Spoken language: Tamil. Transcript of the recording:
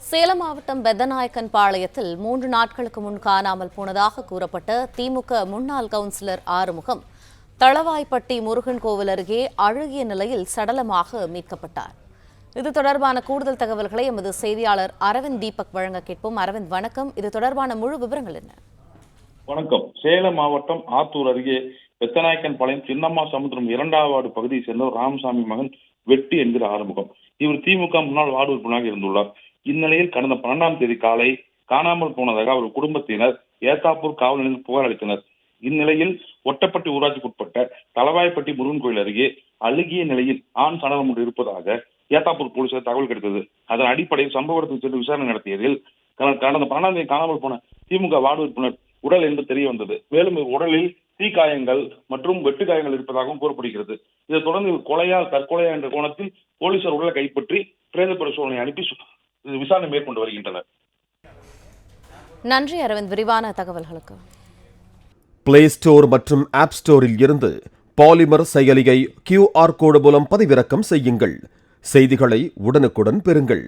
சேலம் மாவட்டம் பெத்தநாயக்கன் பாளையத்தில் 3 நாட்களுக்கு முன் காணாமல் போனதாக கூறப்பட்ட திமுக முன்னாள் கவுன்சிலர் ஆறுமுகம் தளவாய்ப்பட்டி முருகன் கோவில் அருகே அழுகிய நிலையில் சடலமாக மீட்கப்பட்டார். இது தொடர்பான கூடுதல் தகவல்களை எமது செய்தியாளர் அரவிந்த் தீபக் வழங்க கேட்போம். அரவிந்த், வணக்கம். இது தொடர்பான முழு விவரங்கள் என்ன? வணக்கம். சேலம் மாவட்டம் ஆத்தூர் அருகே பெத்தநாயக்கன் பாளையம் சின்னம்மா சமுத்திரம் 2வது வார்டு பகுதியை சேர்ந்தவர் ராமசாமி மகன் வெட்டி என்கிற ஆறுமுகம். இவர் திமுக முன்னாள் வார்டு உறுப்பினராக இருந்துள்ளார். இந்நிலையில் கடந்த 12ஆம் தேதி காலை காணாமல் போனதாக அவர் குடும்பத்தினர் ஏத்தாப்பூர் காவல் நிலையத்தில் புகார் அளித்தனர். இந்நிலையில் ஒட்டப்பட்டி ஊராட்சிக்குட்பட்ட தளவாய்ப்பட்டி முருகன் கோயில் அருகே அழுகிய நிலையில் ஆண் சடலம் ஒன்று இருப்பதாக ஏத்தாப்பூர் போலீசார் தகவல் கிடைத்தது. அதன் அடிப்படையில் சம்பவ இடத்தில் சென்று விசாரணை நடத்தியதில் கடந்த 12ஆம் தேதி காணாமல் போன திமுக வார்டு உறுப்பினர் உடல் என்று தெரிய வந்தது. மேலும் உடலில் தீக்காயங்கள் மற்றும் வெட்டுக்காயங்கள் இருப்பதாகவும் கூறப்படுகிறது. இதைத் தொடர்ந்து கொலையால் தற்கொலையா என்ற கோணத்தில் போலீசார் உடலை கைப்பற்றி பிரேத பரிசோதனை அனுப்பி விசாரணை மேற்கொண்டு வருகின்றனர். நன்றி அரவிந்த், விரிவான தகவல்களுக்கு. பிளே ஸ்டோர் மற்றும் ஆப் ஸ்டோரில் இருந்து பாலிமர் செயலியை QR கோடு மூலம் பதிவிறக்கம் செய்யுங்கள். செய்திகளை உடனுக்குடன் பெறுங்கள்.